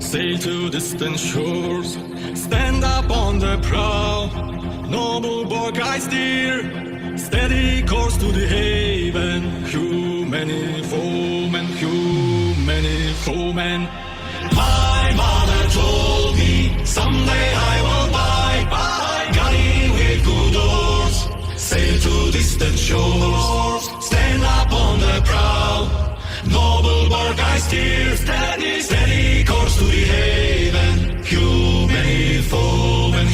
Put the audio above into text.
sail to distant shores, stand up on the prow. Noble bark I steer, steady course to the haven. Many foemen. My mother told me, someday I will buy gunny with good oars, sail to distant shores, stand up on the prow. Noble bark I steer, steady course to the haven. Many foemen,